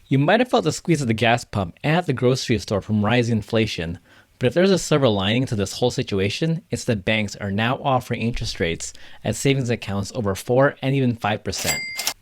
You might have felt the squeeze at the gas pump and at the grocery store from rising inflation, but if there's a silver lining to this whole situation, it's that banks are now offering interest rates at savings accounts over 4 and even 5%.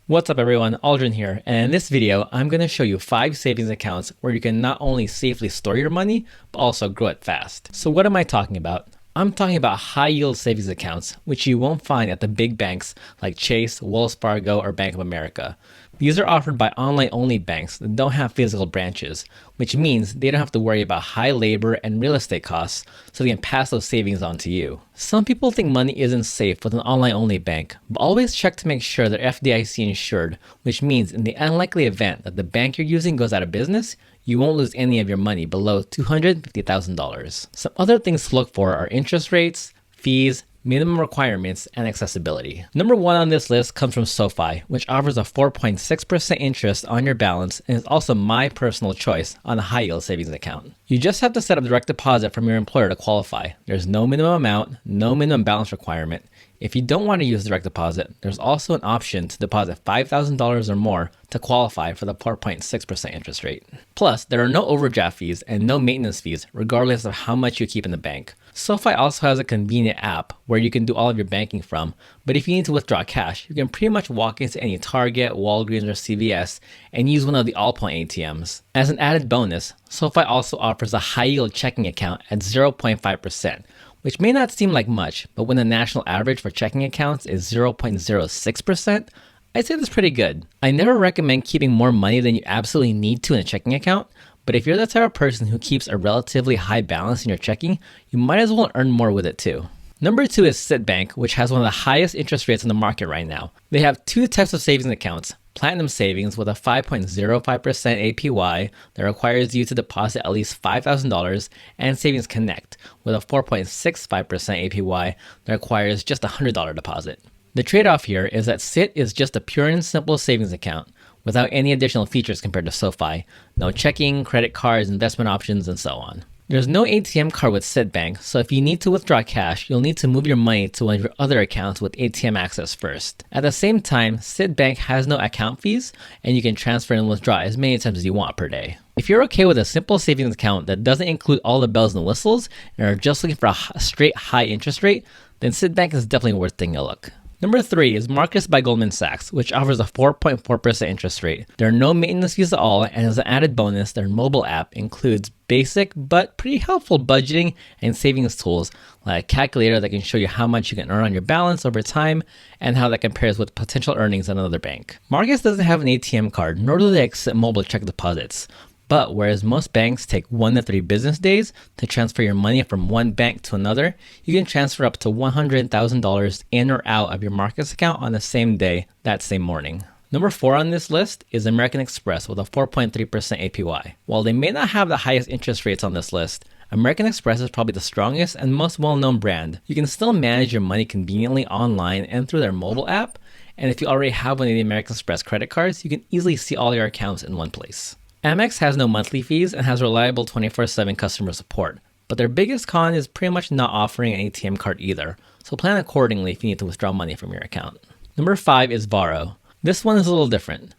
What's up everyone, Aldrin here, and in this video, I'm going to show you 5 savings accounts where you can not only safely store your money, but also grow it fast. So what am I talking about? I'm talking about high yield savings accounts, which you won't find at the big banks like Chase, Wells Fargo, or Bank of America. These are offered by online-only banks that don't have physical branches, which means they don't have to worry about high labor and real estate costs, so they can pass those savings on to you. Some people think money isn't safe with an online-only bank, but always check to make sure they're FDIC insured, which means in the unlikely event that the bank you're using goes out of business, you won't lose any of your money below $250,000. Some other things to look for are interest rates, fees, minimum requirements, and accessibility. Number 1 on this list comes from Sofi, which offers a 4.6% interest on your balance and is also my personal choice on a high yield savings account. You just have to set up direct deposit from your employer to qualify. There's no minimum amount, no minimum balance requirement. If you don't want to use direct deposit, there's also an option to deposit $5,000 or more to qualify for the 4.6% interest rate. Plus, there are no overdraft fees and no maintenance fees regardless of how much you keep in the bank. Sofi also has a convenient app where you can do all of your banking from, but if you need to withdraw cash, you can pretty much walk into any Target, Walgreens, or CVS and use one of the Allpoint ATMs. As an added bonus, Sofi also offers a high-yield checking account at 0.5%, which may not seem like much, but when the national average for checking accounts is 0.06%, I'd say that's pretty good. I never recommend keeping more money than you absolutely need to in a checking account, but if you're the type of person who keeps a relatively high balance in your checking, you might as well earn more with it too. Number 2 is Citibank, which has one of the highest interest rates in the market right now. They have 2 types of savings accounts. Platinum Savings with a 5.05% APY that requires you to deposit at least $5,000, and Savings Connect with a 4.65% APY that requires just a $100 deposit. The trade-off here is that CIT is just a pure and simple savings account without any additional features compared to Sofi. No checking, credit cards, investment options, and so on. There's no ATM card with Citibank, so if you need to withdraw cash, you'll need to move your money to one of your other accounts with ATM access first. At the same time, Citibank has no account fees, and you can transfer and withdraw as many times as you want per day. If you're okay with a simple savings account that doesn't include all the bells and whistles, and are just looking for a straight high interest rate, then Citibank is definitely worth taking a look. Number 3 is Marcus by Goldman Sachs, which offers a 4.4% interest rate. There are no maintenance fees at all, and as an added bonus, their mobile app includes basic but pretty helpful budgeting and savings tools like a calculator that can show you how much you can earn on your balance over time and how that compares with potential earnings at another bank. Marcus doesn't have an ATM card, nor do they accept mobile check deposits. But whereas most banks take 1 to 3 business days to transfer your money from one bank to another, you can transfer up to $100,000 in or out of your Marcus account on the same day, that same morning. Number 4 on this list is American Express with a 4.3% APY. While they may not have the highest interest rates on this list, American Express is probably the strongest and most well-known brand. You can still manage your money conveniently online and through their mobile app, and if you already have one of the American Express credit cards, you can easily see all your accounts in one place. Amex has no monthly fees and has reliable 24/7 customer support, but their biggest con is pretty much not offering an ATM card either, so plan accordingly if you need to withdraw money from your account. Number 5 is Varrow. This one is a little different.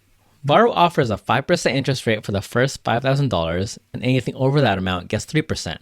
Varrow offers a 5% interest rate for the first $5,000, and anything over that amount gets 3%.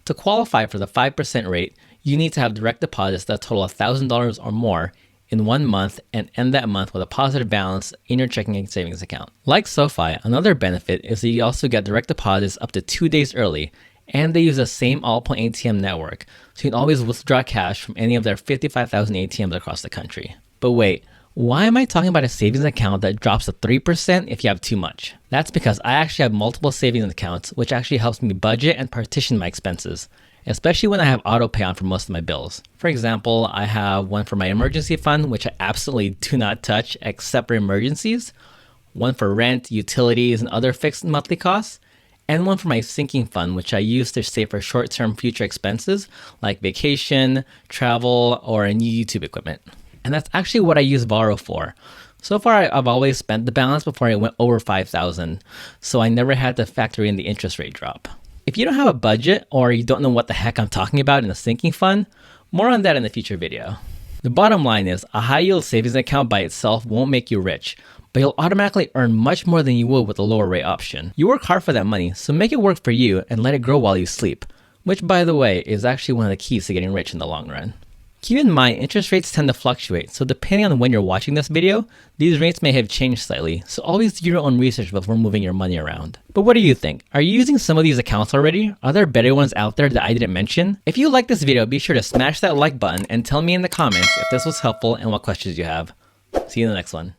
To qualify for the 5% rate, you need to have direct deposits that total $1,000 or more in 1 month and end that month with a positive balance in your checking and savings account. Like Sofi, another benefit is that you also get direct deposits up to 2 days early, and they use the same Allpoint ATM network, so you can always withdraw cash from any of their 55,000 ATMs across the country. But wait, why am I talking about a savings account that drops to 3% if you have too much? That's because I actually have multiple savings accounts, which actually helps me budget and partition my expenses, especially when I have auto pay on for most of my bills. For example, I have one for my emergency fund, which I absolutely do not touch except for emergencies, one for rent, utilities, and other fixed monthly costs, and one for my sinking fund, which I use to save for short-term future expenses like vacation, travel, or a new YouTube equipment. And that's actually what I use Varrow for. So far, I've always spent the balance before I went over $5,000, so I never had to factor in the interest rate drop. If you don't have a budget or you don't know what the heck I'm talking about in a sinking fund, more on that in a future video. The bottom line is a high yield savings account by itself won't make you rich, but you'll automatically earn much more than you would with the lower rate option. You work hard for that money, so make it work for you and let it grow while you sleep, which by the way is actually one of the keys to getting rich in the long run. Keep in mind, interest rates tend to fluctuate, so depending on when you're watching this video, these rates may have changed slightly, so always do your own research before moving your money around. But what do you think? Are you using some of these accounts already? Are there better ones out there that I didn't mention? If you like this video, be sure to smash that like button and tell me in the comments if this was helpful and what questions you have. See you in the next one.